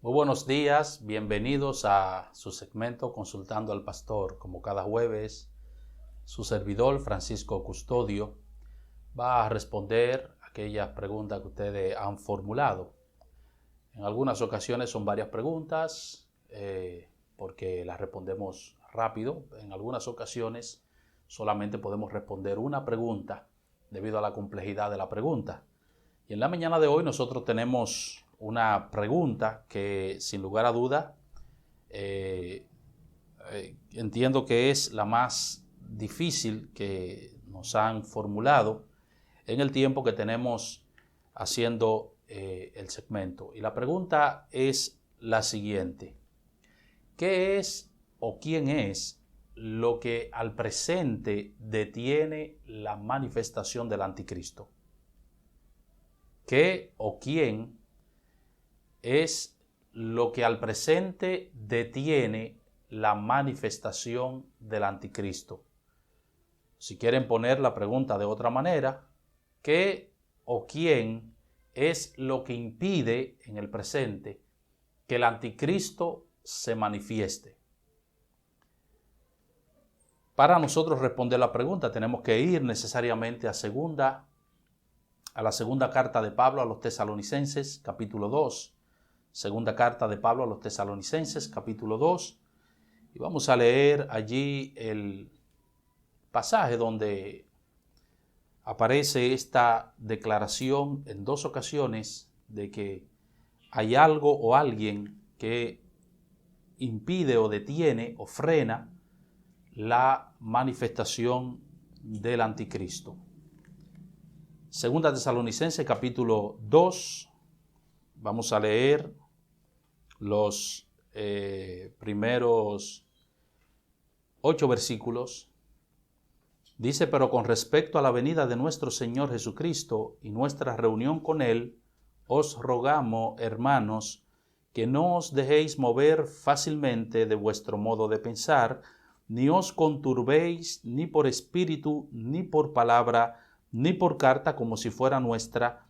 Muy buenos días, bienvenidos a su segmento Consultando al Pastor. Como cada jueves, su servidor Francisco Custodio va a responder aquellas preguntas que ustedes han formulado. En algunas ocasiones son varias preguntas porque las respondemos rápido. En algunas ocasiones solamente podemos responder una pregunta debido a la complejidad de la pregunta. Y en la mañana de hoy nosotros tenemos una pregunta que sin lugar a duda entiendo que es la más difícil que nos han formulado en el tiempo que tenemos haciendo el segmento. Y la pregunta es la siguiente: ¿qué es o quién es lo que al presente detiene la manifestación del anticristo? ¿Qué o quién es lo que al presente detiene la manifestación del anticristo? Si quieren poner la pregunta de otra manera, ¿qué o quién es lo que impide en el presente que el anticristo se manifieste? Para nosotros responder la pregunta tenemos que ir necesariamente a la segunda carta de Pablo a los Tesalonicenses, capítulo 2. Segunda carta de Pablo a los Tesalonicenses, capítulo 2. Y vamos a leer allí el pasaje donde aparece esta declaración en dos ocasiones de que hay algo o alguien que impide o detiene o frena la manifestación del anticristo. Segunda Tesalonicenses, capítulo 2. Vamos a leer los primeros 8 versículos. Dice: pero con respecto a la venida de nuestro Señor Jesucristo y nuestra reunión con Él, os rogamos, hermanos, que no os dejéis mover fácilmente de vuestro modo de pensar, ni os conturbéis ni por espíritu, ni por palabra, ni por carta como si fuera nuestra,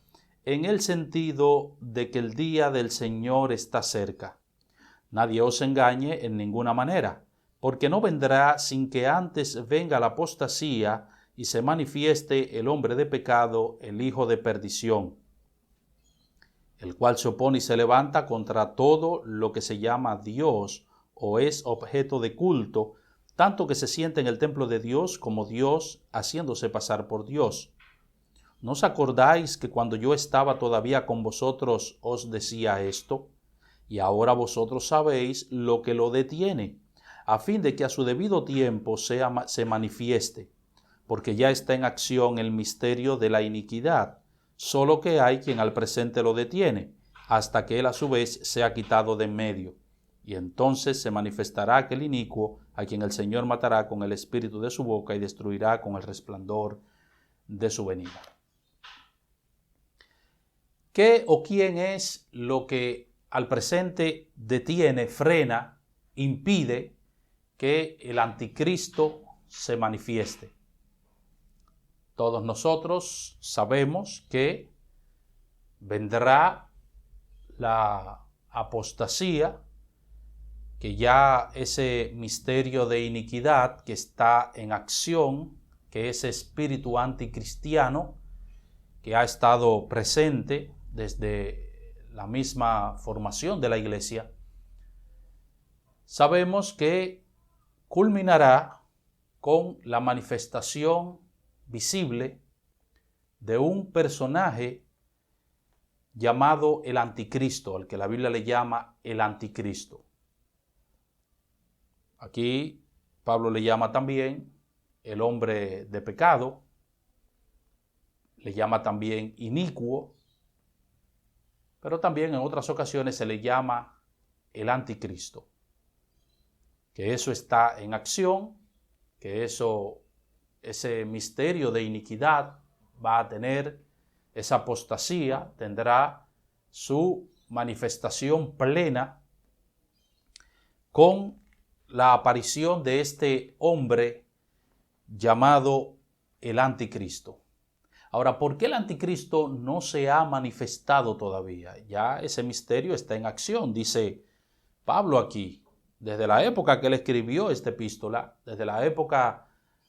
en el sentido de que el día del Señor está cerca. Nadie os engañe en ninguna manera, porque no vendrá sin que antes venga la apostasía y se manifieste el hombre de pecado, el hijo de perdición, el cual se opone y se levanta contra todo lo que se llama Dios o es objeto de culto, tanto que se siente en el templo de Dios como Dios, haciéndose pasar por Dios. ¿No os acordáis que cuando yo estaba todavía con vosotros os decía esto? Y ahora vosotros sabéis lo que lo detiene, a fin de que a su debido tiempo se manifieste, porque ya está en acción el misterio de la iniquidad, solo que hay quien al presente lo detiene, hasta que él a su vez sea quitado de en medio. Y entonces se manifestará aquel inicuo, a quien el Señor matará con el espíritu de su boca y destruirá con el resplandor de su venida. ¿Qué o quién es lo que al presente detiene, frena, impide que el anticristo se manifieste? Todos nosotros sabemos que vendrá la apostasía, que ya ese misterio de iniquidad que está en acción, que ese espíritu anticristiano que ha estado presente desde la misma formación de la iglesia, sabemos que culminará con la manifestación visible de un personaje llamado el anticristo, al que la Biblia le llama el anticristo. Aquí Pablo le llama también el hombre de pecado, le llama también inicuo, pero también en otras ocasiones se le llama el anticristo. Que eso está en acción, que ese misterio de iniquidad va a tener esa apostasía, tendrá su manifestación plena con la aparición de este hombre llamado el anticristo. Ahora, ¿por qué el anticristo no se ha manifestado todavía? Ya ese misterio está en acción, dice Pablo aquí, desde la época que él escribió esta epístola, desde la época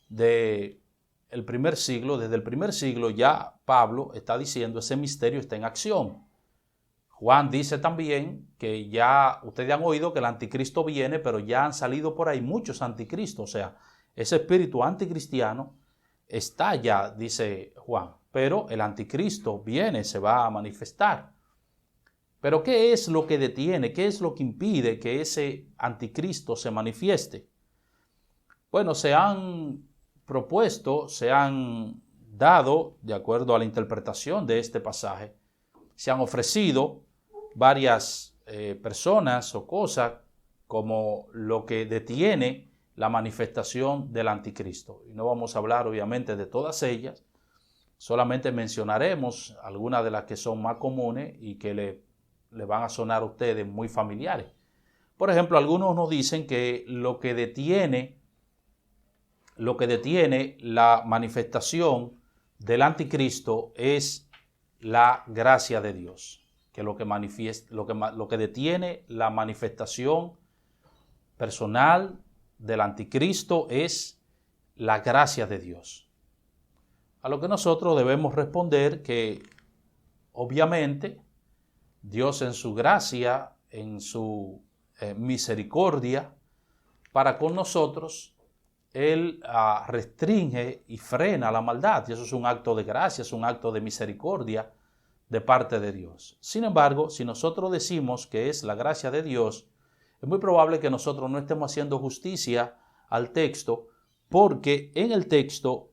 del primer siglo, desde el primer siglo ya Pablo está diciendo ese misterio está en acción. Juan dice también que ya ustedes han oído que el anticristo viene, pero ya han salido por ahí muchos anticristos, o sea, ese espíritu anticristiano está ya, dice Juan, pero el anticristo viene, se va a manifestar. Pero ¿qué es lo que detiene? ¿Qué es lo que impide que ese anticristo se manifieste? Bueno, se han propuesto, se han dado, de acuerdo a la interpretación de este pasaje, se han ofrecido varias personas o cosas como lo que detiene la manifestación del anticristo. Y no vamos a hablar obviamente de todas ellas, solamente mencionaremos algunas de las que son más comunes y que le van a sonar a ustedes muy familiares. Por ejemplo, algunos nos dicen que lo que detiene la manifestación del anticristo es la gracia de Dios, que lo que detiene la manifestación personal del anticristo es la gracia de Dios. A lo que nosotros debemos responder que obviamente Dios en su gracia, en su misericordia para con nosotros, Él restringe y frena la maldad. Y eso es un acto de gracia, es un acto de misericordia de parte de Dios. Sin embargo, si nosotros decimos que es la gracia de Dios, es muy probable que nosotros no estemos haciendo justicia al texto, porque en el texto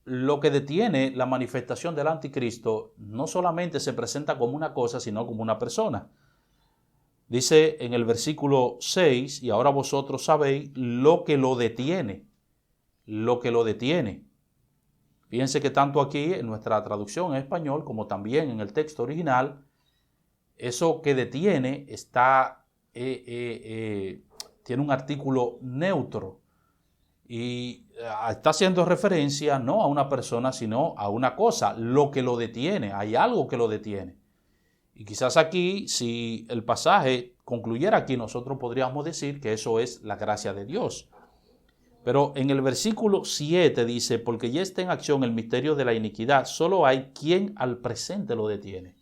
lo que detiene la manifestación del anticristo no solamente se presenta como una cosa, sino como una persona. Dice en el versículo 6, y ahora vosotros sabéis lo que lo detiene. Lo que lo detiene. Fíjense que tanto aquí en nuestra traducción en español como también en el texto original, eso que detiene tiene un artículo neutro y está haciendo referencia no a una persona, sino a una cosa, lo que lo detiene. Hay algo que lo detiene. Y quizás aquí, si el pasaje concluyera aquí, nosotros podríamos decir que eso es la gracia de Dios. Pero en el versículo 7 dice, porque ya está en acción el misterio de la iniquidad, solo hay quien al presente lo detiene.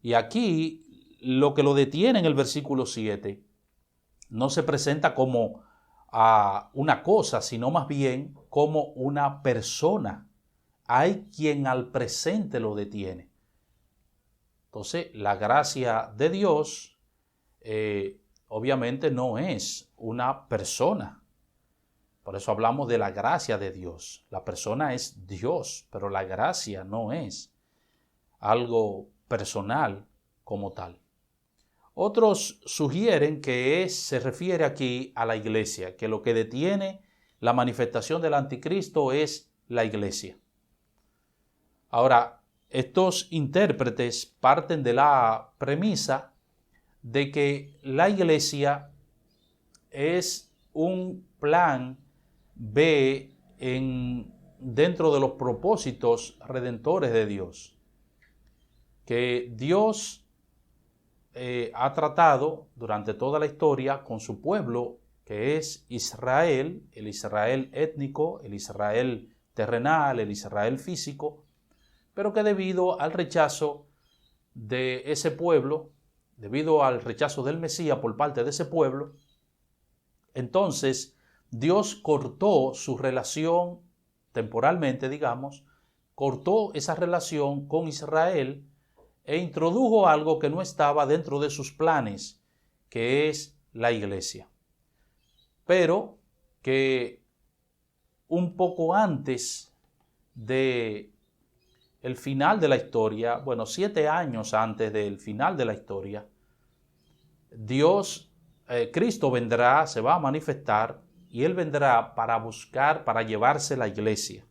Y aquí lo que lo detiene en el versículo 7 no se presenta como una cosa, sino más bien como una persona. Hay quien al presente lo detiene. Entonces, la gracia de Dios obviamente no es una persona. Por eso hablamos de la gracia de Dios. La persona es Dios, pero la gracia no es algo personal como tal. Otros sugieren que se refiere aquí a la iglesia, que lo que detiene la manifestación del anticristo es la iglesia. Ahora, estos intérpretes parten de la premisa de que la iglesia es un plan B dentro de los propósitos redentores de Dios. Que Dios ha tratado durante toda la historia con su pueblo, que es Israel, el Israel étnico, el Israel terrenal, el Israel físico, pero que debido al rechazo de ese pueblo, debido al rechazo del Mesías por parte de ese pueblo, entonces Dios cortó su relación temporalmente, digamos, cortó esa relación con Israel e introdujo algo que no estaba dentro de sus planes, que es la iglesia. Pero que un poco antes de el final de la historia, bueno, 7 años antes del final de la historia, Cristo vendrá, se va a manifestar y Él vendrá para buscar, para llevarse la iglesia.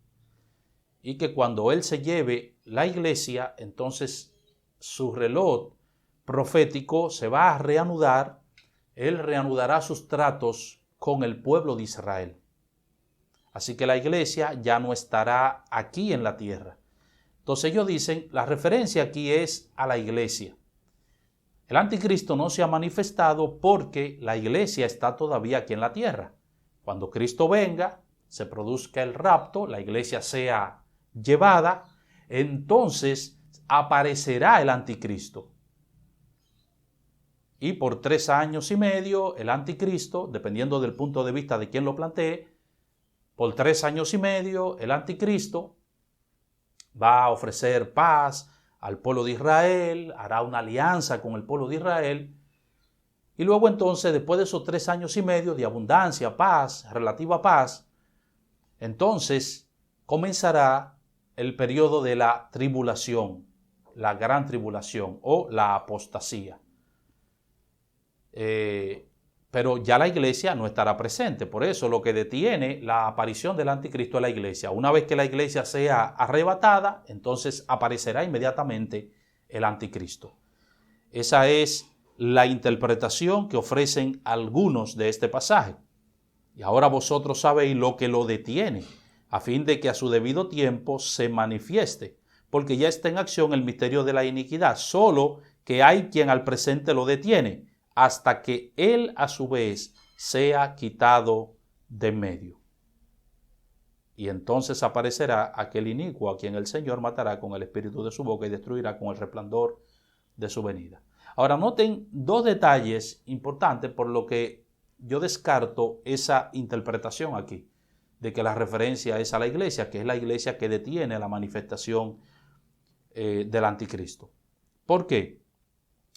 Y que cuando Él se lleve la iglesia, entonces su reloj profético se va a reanudar. Él reanudará sus tratos con el pueblo de Israel. Así que la iglesia ya no estará aquí en la tierra, Entonces ellos dicen, la referencia aquí es a la iglesia. El anticristo no se ha manifestado porque la iglesia está todavía aquí en la tierra. Cuando Cristo venga, se produzca el rapto, la iglesia sea llevada, entonces aparecerá el anticristo. Y por 3 años y medio, el anticristo, dependiendo del punto de vista de quien lo plantee, por 3 años y medio, el anticristo va a ofrecer paz al pueblo de Israel, hará una alianza con el pueblo de Israel, y luego entonces, después de esos 3 años y medio de abundancia, paz, relativa paz, entonces comenzará el periodo de la tribulación, la gran tribulación o la apostasía. Pero ya la iglesia no estará presente. Por eso lo que detiene la aparición del anticristo es la iglesia. Una vez que la iglesia sea arrebatada, entonces aparecerá inmediatamente el anticristo. Esa es la interpretación que ofrecen algunos de este pasaje. Y ahora vosotros sabéis lo que lo detiene, a fin de que a su debido tiempo se manifieste, porque ya está en acción el misterio de la iniquidad, solo que hay quien al presente lo detiene, hasta que él a su vez sea quitado de en medio. Y entonces aparecerá aquel inicuo a quien el Señor matará con el espíritu de su boca y destruirá con el resplandor de su venida. Ahora noten 2 detalles importantes por lo que yo descarto esa interpretación aquí, de que la referencia es a la iglesia, que es la iglesia que detiene la manifestación del anticristo. ¿Por qué?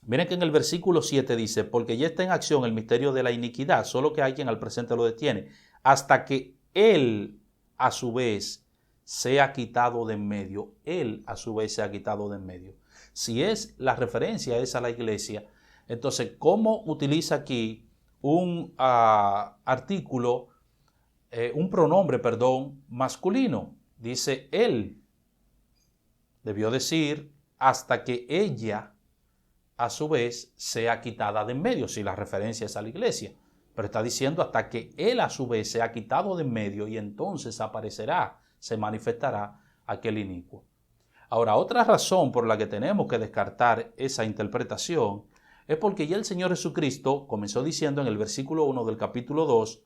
Miren que en el versículo 7 dice, porque ya está en acción el misterio de la iniquidad, solo que hay quien al presente lo detiene, hasta que él a su vez sea quitado de en medio. Él a su vez sea quitado de en medio. Si es la referencia es a la iglesia, entonces ¿cómo utiliza aquí un artículo, un pronombre, masculino? Dice él. Debió decir hasta que ella a su vez sea quitada de en medio, si la referencia es a la iglesia. Pero está diciendo hasta que él a su vez sea quitado de en medio y entonces aparecerá, se manifestará aquel inicuo. Ahora, otra razón por la que tenemos que descartar esa interpretación es porque ya el Señor Jesucristo comenzó diciendo en el versículo 1 del capítulo 2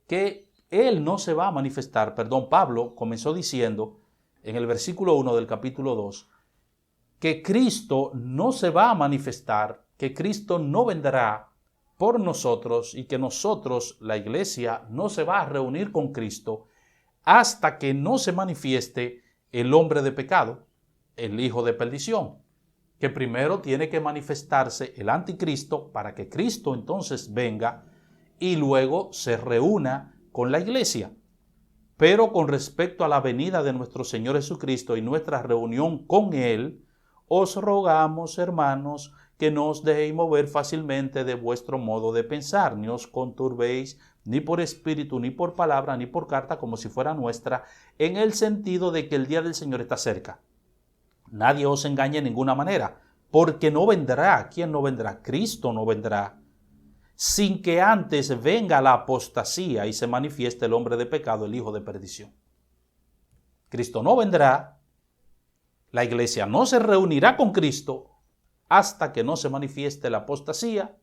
que Él no se va a manifestar, Pablo comenzó diciendo en el versículo 1 del capítulo 2 que Cristo no se va a manifestar, que Cristo no vendrá por nosotros y que nosotros, la iglesia, no se va a reunir con Cristo hasta que no se manifieste el hombre de pecado, el hijo de perdición, que primero tiene que manifestarse el anticristo para que Cristo entonces venga y luego se reúna con la iglesia. Pero con respecto a la venida de nuestro Señor Jesucristo y nuestra reunión con Él, os rogamos, hermanos, que no os dejéis mover fácilmente de vuestro modo de pensar, ni os conturbéis ni por espíritu, ni por palabra, ni por carta, como si fuera nuestra, en el sentido de que el día del Señor está cerca. Nadie os engañe de ninguna manera, porque no vendrá. ¿Quién no vendrá? Cristo no vendrá, sin que antes venga la apostasía y se manifieste el hombre de pecado, el hijo de perdición. Cristo no vendrá. La iglesia no se reunirá con Cristo hasta que no se manifieste la apostasía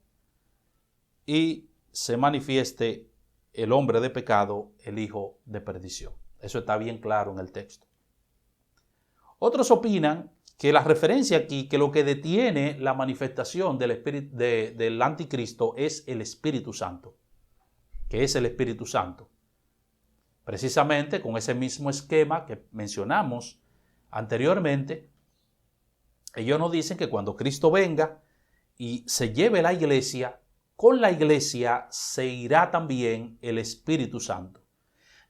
y se manifieste el hombre de pecado, el hijo de perdición. Eso está bien claro en el texto. Otros opinan que la referencia aquí, que lo que detiene la manifestación del anticristo es el Espíritu Santo. ¿Qué es el Espíritu Santo? Precisamente con ese mismo esquema que mencionamos anteriormente, ellos nos dicen que cuando Cristo venga y se lleve la iglesia, con la iglesia se irá también el Espíritu Santo,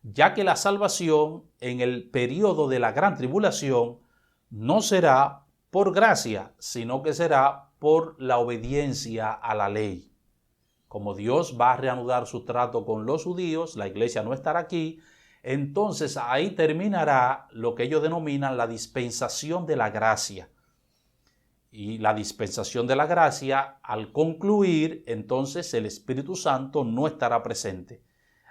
ya que la salvación en el periodo de la gran tribulación no será por gracia, sino que será por la obediencia a la ley. Como Dios va a reanudar su trato con los judíos, la iglesia no estará aquí, entonces ahí terminará lo que ellos denominan la dispensación de la gracia. Y la dispensación de la gracia, al concluir, entonces el Espíritu Santo no estará presente.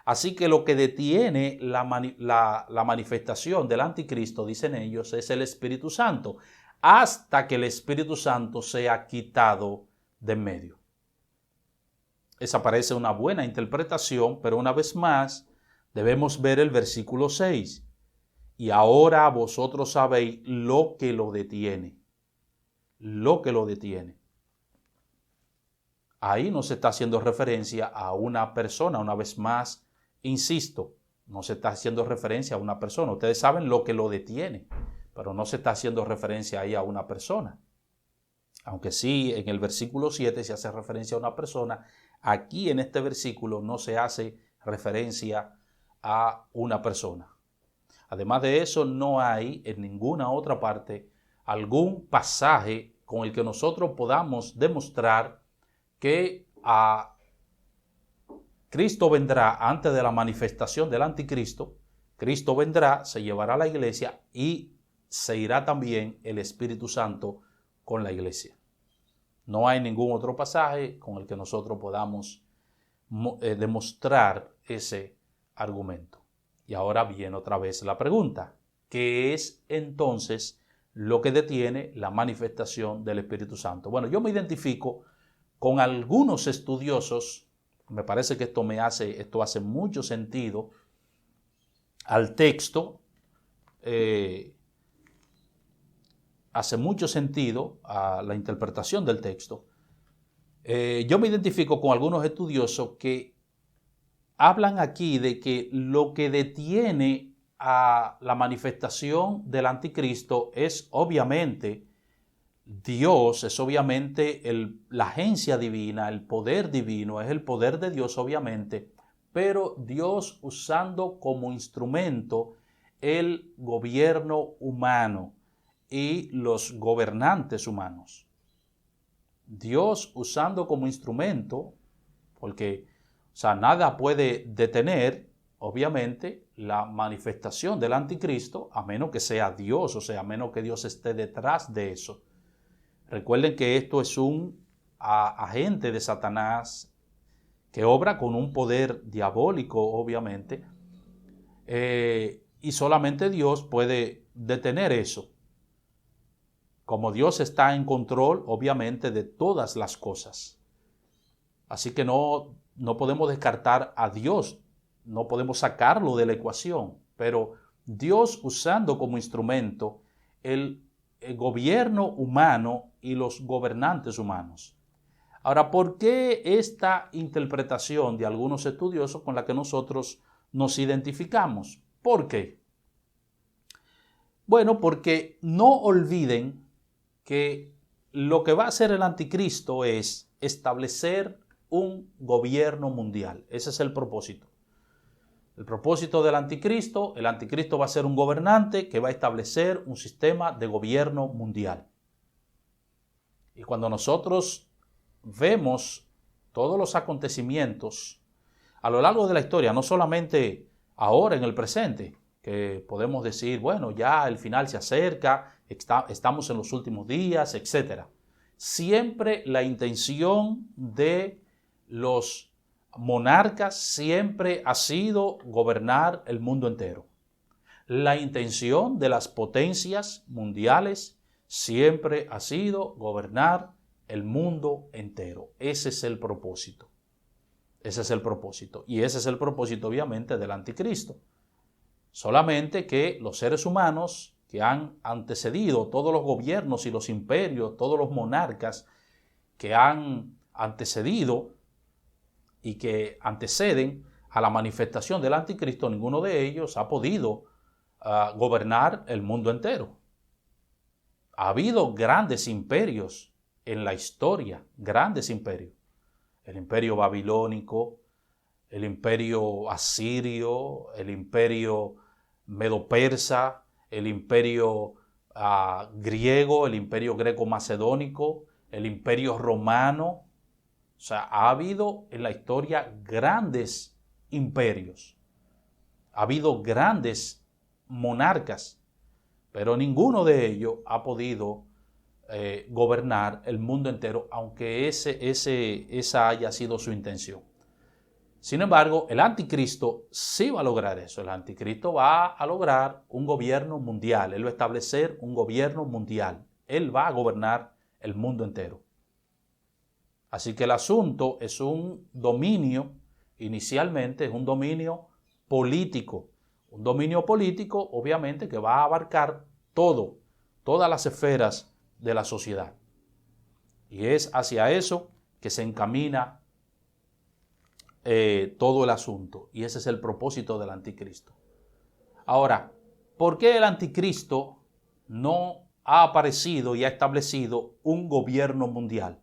Así que lo que detiene la manifestación del anticristo, dicen ellos, es el Espíritu Santo, hasta que el Espíritu Santo sea quitado de en medio. Esa parece una buena interpretación, pero una vez más debemos ver el versículo 6. Y ahora vosotros sabéis lo que lo detiene. Lo que lo detiene. Ahí no se está haciendo referencia a una persona, una vez más, insisto, no se está haciendo referencia a una persona. Ustedes saben lo que lo detiene, pero no se está haciendo referencia ahí a una persona. Aunque sí, en el versículo 7 se hace referencia a una persona, aquí en este versículo no se hace referencia a una persona. Además de eso, no hay en ninguna otra parte algún pasaje con el que nosotros podamos demostrar que Cristo vendrá antes de la manifestación del anticristo. Cristo vendrá, se llevará a la iglesia y se irá también el Espíritu Santo con la iglesia. No hay ningún otro pasaje con el que nosotros podamos demostrar ese argumento. Y ahora viene otra vez la pregunta: ¿qué es entonces lo que detiene la manifestación del Espíritu Santo? Bueno, yo me identifico con algunos estudiosos. Me parece que esto hace mucho sentido al texto, hace mucho sentido a la interpretación del texto. Yo me identifico con algunos estudiosos que hablan aquí de que lo que detiene a la manifestación del anticristo es obviamente Dios, es obviamente la agencia divina, el poder divino, es el poder de Dios obviamente, pero Dios usando como instrumento el gobierno humano y los gobernantes humanos. Dios usando como instrumento, porque nada puede detener, obviamente, la manifestación del anticristo, a menos que sea Dios, a menos que Dios esté detrás de eso. Recuerden que esto es un agente de Satanás que obra con un poder diabólico, obviamente, y solamente Dios puede detener eso. Como Dios está en control, obviamente, de todas las cosas. Así que no podemos descartar a Dios, no podemos sacarlo de la ecuación, pero Dios usando como instrumento el gobierno humano y los gobernantes humanos. Ahora, ¿por qué esta interpretación de algunos estudiosos con la que nosotros nos identificamos? ¿Por qué? Bueno, porque no olviden que lo que va a hacer el anticristo es establecer un gobierno mundial. Ese es el propósito. El propósito del anticristo, el anticristo va a ser un gobernante que va a establecer un sistema de gobierno mundial. Y cuando nosotros vemos todos los acontecimientos a lo largo de la historia, no solamente ahora en el presente, que podemos decir, bueno, ya el final se acerca, estamos en los últimos días, etc. Siempre la intención de los monarcas siempre ha sido gobernar el mundo entero. La intención de las potencias mundiales siempre ha sido gobernar el mundo entero. Ese es el propósito. Ese es el propósito. Y ese es el propósito, obviamente, del anticristo. Solamente que los seres humanos que han antecedido, todos los gobiernos y los imperios, todos los monarcas que han antecedido y que anteceden a la manifestación del anticristo, ninguno de ellos ha podido gobernar el mundo entero. Ha habido grandes imperios en la historia, grandes imperios. El imperio babilónico, el imperio asirio, el imperio medo-persa, el imperio griego, el imperio greco-macedónico, el imperio romano. Ha habido en la historia grandes imperios, ha habido grandes monarcas, pero ninguno de ellos ha podido gobernar el mundo entero, aunque esa haya sido su intención. Sin embargo, el anticristo sí va a lograr eso. El anticristo va a lograr un gobierno mundial. Él va a establecer un gobierno mundial. Él va a gobernar el mundo entero. Así que el asunto es un dominio, inicialmente es un dominio político. Un dominio político, obviamente, que va a abarcar todas las esferas de la sociedad. Y es hacia eso que se encamina todo el asunto. Y ese es el propósito del anticristo. Ahora, ¿por qué el anticristo no ha aparecido y ha establecido un gobierno mundial?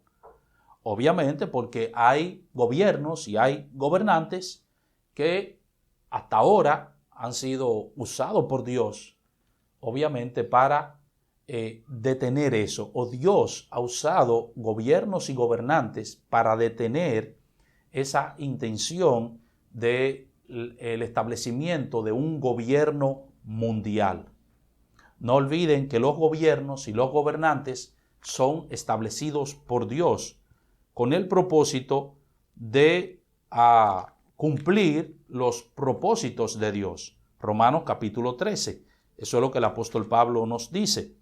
Obviamente porque hay gobiernos y hay gobernantes que hasta ahora han sido usados por Dios, obviamente para detener eso. O Dios ha usado gobiernos y gobernantes para detener esa intención del establecimiento de un gobierno mundial. No olviden que los gobiernos y los gobernantes son establecidos por Dios con el propósito de cumplir los propósitos de Dios. Romanos capítulo 13. Eso es lo que el apóstol Pablo nos dice.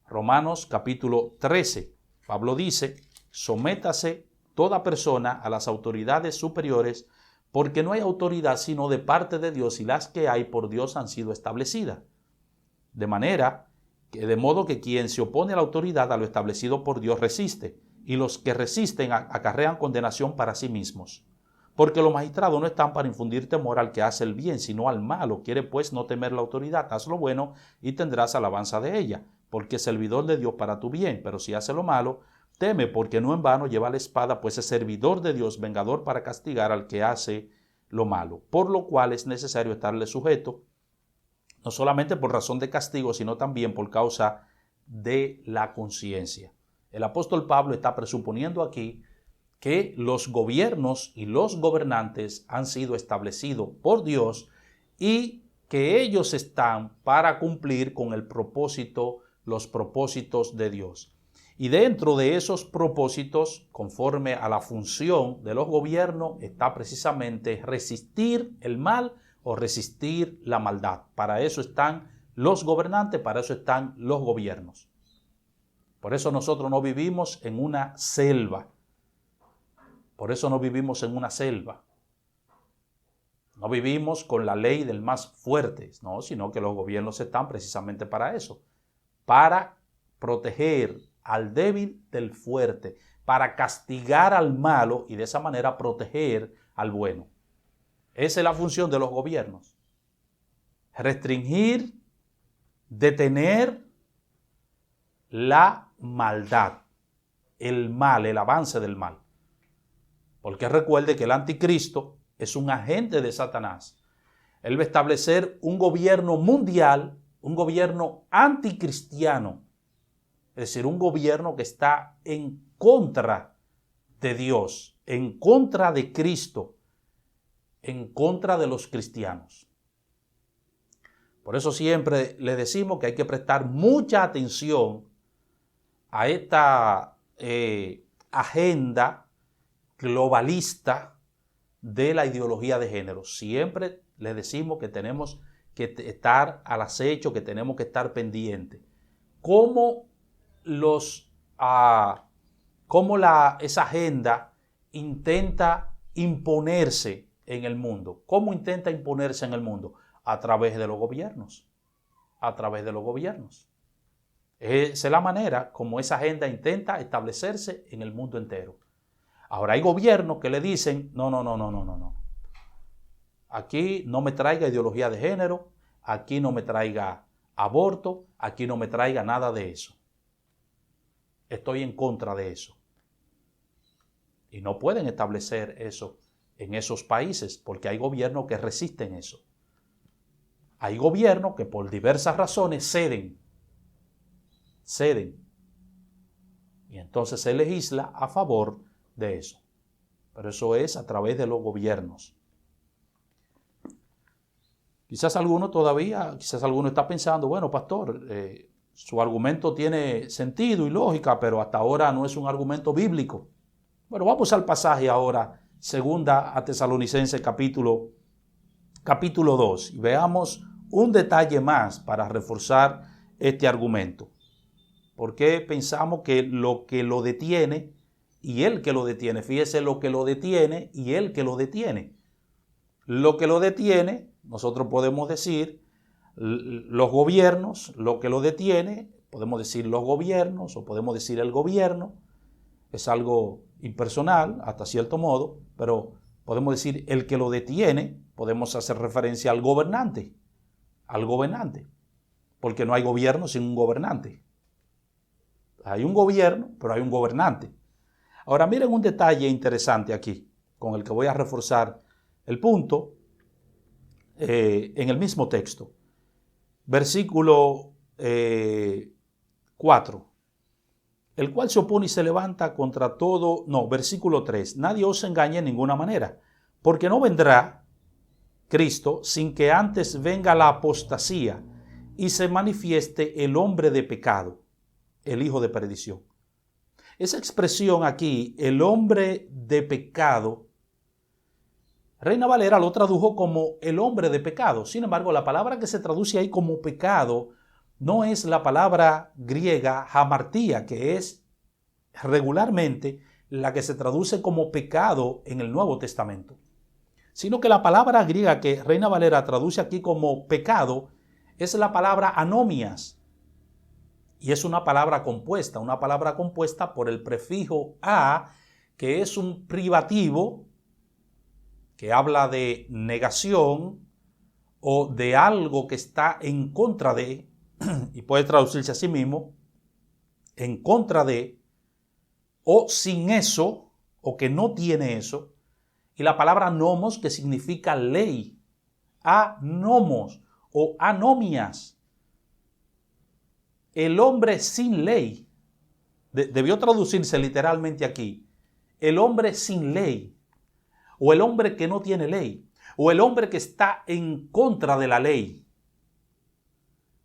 Romanos capítulo 13. Pablo dice: sométase toda persona a las autoridades superiores, porque no hay autoridad sino de parte de Dios, y las que hay por Dios han sido establecidas. De modo que quien se opone a la autoridad, a lo establecido por Dios, resiste, y los que resisten acarrean condenación para sí mismos. Porque los magistrados no están para infundir temor al que hace el bien, sino al malo. Quiere pues no temer la autoridad, haz lo bueno y tendrás alabanza de ella, porque es servidor de Dios para tu bien. Pero si hace lo malo, teme, porque no en vano lleva la espada, pues es servidor de Dios, vengador para castigar al que hace lo malo. Por lo cual es necesario estarle sujeto, no solamente por razón de castigo, sino también por causa de la conciencia. El apóstol Pablo está presuponiendo aquí que los gobiernos y los gobernantes han sido establecidos por Dios y que ellos están para cumplir con los propósitos de Dios. Y dentro de esos propósitos, conforme a la función de los gobiernos, está precisamente resistir el mal o resistir la maldad. Para eso están los gobernantes, para eso están los gobiernos. Por eso nosotros no vivimos en una selva. Por eso no vivimos en una selva. No vivimos con la ley del más fuerte, no, sino que los gobiernos están precisamente para eso, para proteger al débil del fuerte, para castigar al malo y de esa manera proteger al bueno. Esa es la función de los gobiernos. Restringir, detener la maldad, el mal, el avance del mal. Porque recuerde que el anticristo es un agente de Satanás. Él va a establecer un gobierno mundial, un gobierno anticristiano. Es decir, un gobierno que está en contra de Dios, en contra de Cristo, en contra de los cristianos. Por eso siempre les decimos que hay que prestar mucha atención a esta agenda globalista de la ideología de género. Siempre les decimos que tenemos que estar al acecho, que tenemos que estar pendientes. Cómo esa agenda intenta imponerse en el mundo. ¿Cómo intenta imponerse en el mundo? A través de los gobiernos. A través de los gobiernos. Esa es la manera como esa agenda intenta establecerse en el mundo entero. Ahora hay gobiernos que le dicen, no. Aquí no me traiga ideología de género, aquí no me traiga aborto, aquí no me traiga nada de eso. Estoy en contra de eso. Y no pueden establecer eso en esos países porque hay gobiernos que resisten eso. Hay gobiernos que por diversas razones ceden. Y entonces se legisla a favor de eso. Pero eso es a través de los gobiernos. Quizás alguno está pensando, bueno, pastor, su argumento tiene sentido y lógica, pero hasta ahora no es un argumento bíblico. Bueno, vamos al pasaje ahora Segunda a Tesalonicenses capítulo 2 y veamos un detalle más para reforzar este argumento. ¿Por qué pensamos que lo detiene y el que lo detiene? Fíjese, lo que lo detiene y el que lo detiene. Lo que lo detiene, nosotros podemos decir los gobiernos, lo que lo detiene, podemos decir los gobiernos o podemos decir el gobierno. Es algo impersonal hasta cierto modo, pero podemos decir el que lo detiene, podemos hacer referencia al gobernante, porque no hay gobierno sin un gobernante. Hay un gobierno, pero hay un gobernante. Ahora miren un detalle interesante aquí, con el que voy a reforzar el punto en el mismo texto. Versículo 4. El cual se opone y se levanta contra todo. No, versículo 3. Nadie os engañe en ninguna manera, porque no vendrá Cristo sin que antes venga la apostasía y se manifieste el hombre de pecado, el hijo de perdición. Esa expresión aquí, el hombre de pecado, Reina Valera lo tradujo como el hombre de pecado. Sin embargo, la palabra que se traduce ahí como pecado no es la palabra griega hamartía, que es regularmente la que se traduce como pecado en el Nuevo Testamento, sino que la palabra griega que Reina Valera traduce aquí como pecado es la palabra anomias, y es una palabra compuesta por el prefijo a, que es un privativo que habla de negación o de algo que está en contra de, y puede traducirse a sí mismo, en contra de, o sin eso, o que no tiene eso, y la palabra nomos, que significa ley, anomos o anomias, el hombre sin ley. Debió traducirse literalmente aquí, el hombre sin ley, o el hombre que no tiene ley, o el hombre que está en contra de la ley.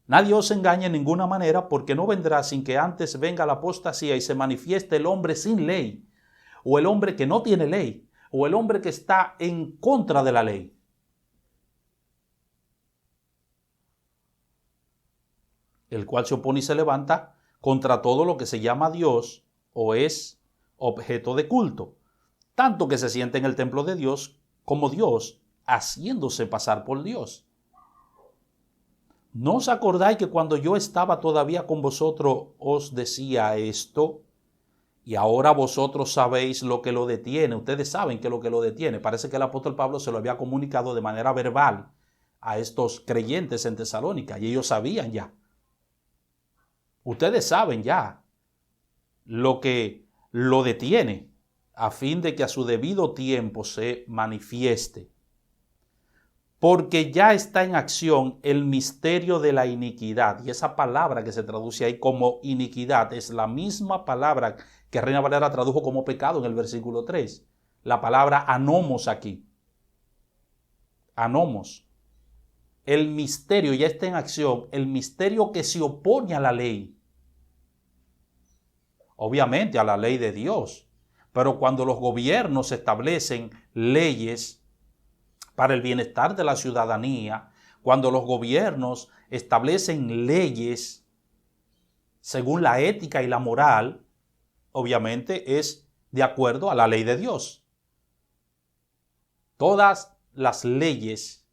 Nadie os engañe en ninguna manera, porque no vendrá sin que antes venga la apostasía y se manifieste el hombre sin ley, o el hombre que no tiene ley, o el hombre que está en contra de la ley. El cual se opone y se levanta contra todo lo que se llama Dios o es objeto de culto, tanto que se siente en el templo de Dios como Dios, haciéndose pasar por Dios. ¿No os acordáis que cuando yo estaba todavía con vosotros os decía esto? Y ahora vosotros sabéis lo que lo detiene. Ustedes saben que lo que lo detiene. Parece que el apóstol Pablo se lo había comunicado de manera verbal a estos creyentes en Tesalónica y ellos sabían ya. Ustedes saben ya lo que lo detiene, a fin de que a su debido tiempo se manifieste. Porque ya está en acción el misterio de la iniquidad. Y esa palabra que se traduce ahí como iniquidad es la misma palabra que Reina Valera tradujo como pecado en el versículo 3. La palabra anomos aquí. Anomos. El misterio ya está en acción, el misterio que se opone a la ley. Obviamente a la ley de Dios. Pero cuando los gobiernos establecen leyes para el bienestar de la ciudadanía, cuando los gobiernos establecen leyes según la ética y la moral, obviamente es de acuerdo a la ley de Dios. Todas las leyes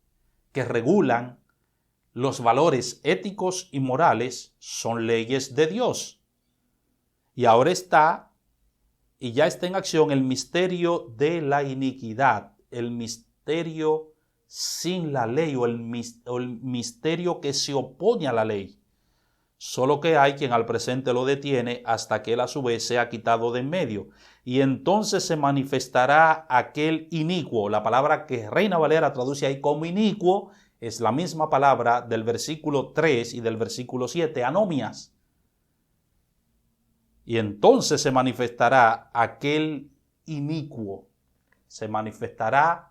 que regulan los valores éticos y morales son leyes de Dios. Y ahora ya está en acción el misterio de la iniquidad, el misterio sin la ley o el misterio que se opone a la ley. Solo que hay quien al presente lo detiene hasta que él a su vez sea quitado de en medio. Y entonces se manifestará aquel inicuo. La palabra que Reina Valera traduce ahí como inicuo es la misma palabra del versículo 3 y del versículo 7, anomias. Y entonces se manifestará aquel inicuo, se manifestará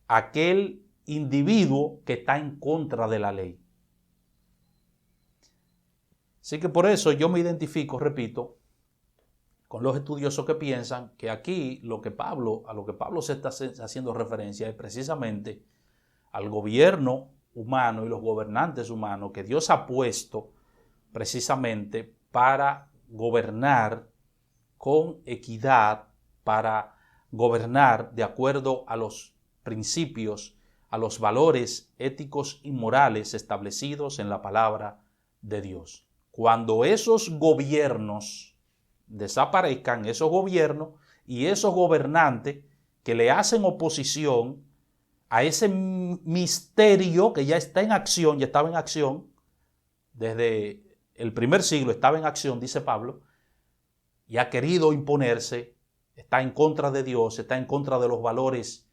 aquel individuo que está en contra de la ley. Así que por eso yo me identifico, repito, con los estudiosos que piensan que aquí a lo que Pablo se está haciendo referencia es precisamente al gobierno humano y los gobernantes humanos que Dios ha puesto precisamente para gobernar con equidad, para gobernar de acuerdo a los principios, a los valores éticos y morales establecidos en la palabra de Dios. Cuando esos gobiernos desaparezcan, esos gobiernos y esos gobernantes que le hacen oposición a ese misterio que ya está en acción, ya estaba en acción, desde el primer siglo estaba en acción, dice Pablo, y ha querido imponerse, está en contra de Dios, está en contra de los valores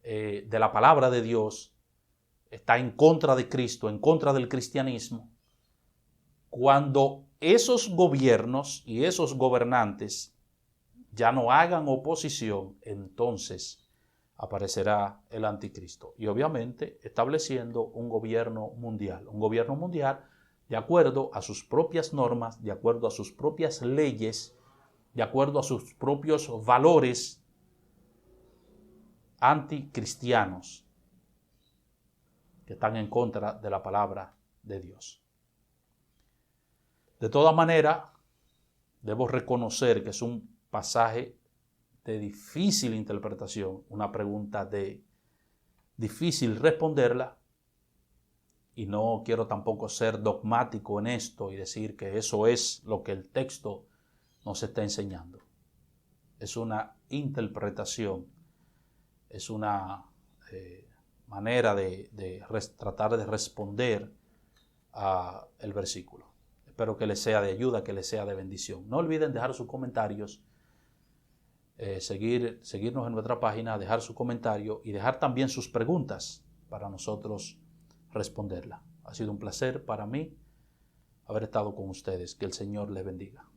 de la palabra de Dios, está en contra de Cristo, en contra del cristianismo. Cuando esos gobiernos y esos gobernantes ya no hagan oposición, entonces aparecerá el anticristo. Y obviamente estableciendo un gobierno mundial de acuerdo a sus propias normas, de acuerdo a sus propias leyes, de acuerdo a sus propios valores anticristianos que están en contra de la palabra de Dios. De todas maneras, debo reconocer que es un pasaje de difícil interpretación, una pregunta de difícil responderla, y no quiero tampoco ser dogmático en esto y decir que eso es lo que el texto nos está enseñando. Es una interpretación, es una manera de tratar de responder al versículo. Espero que les sea de ayuda, que les sea de bendición. No olviden dejar sus comentarios, seguirnos en nuestra página, dejar su comentario y dejar también sus preguntas para nosotros responderla. Ha sido un placer para mí haber estado con ustedes. Que el Señor les bendiga.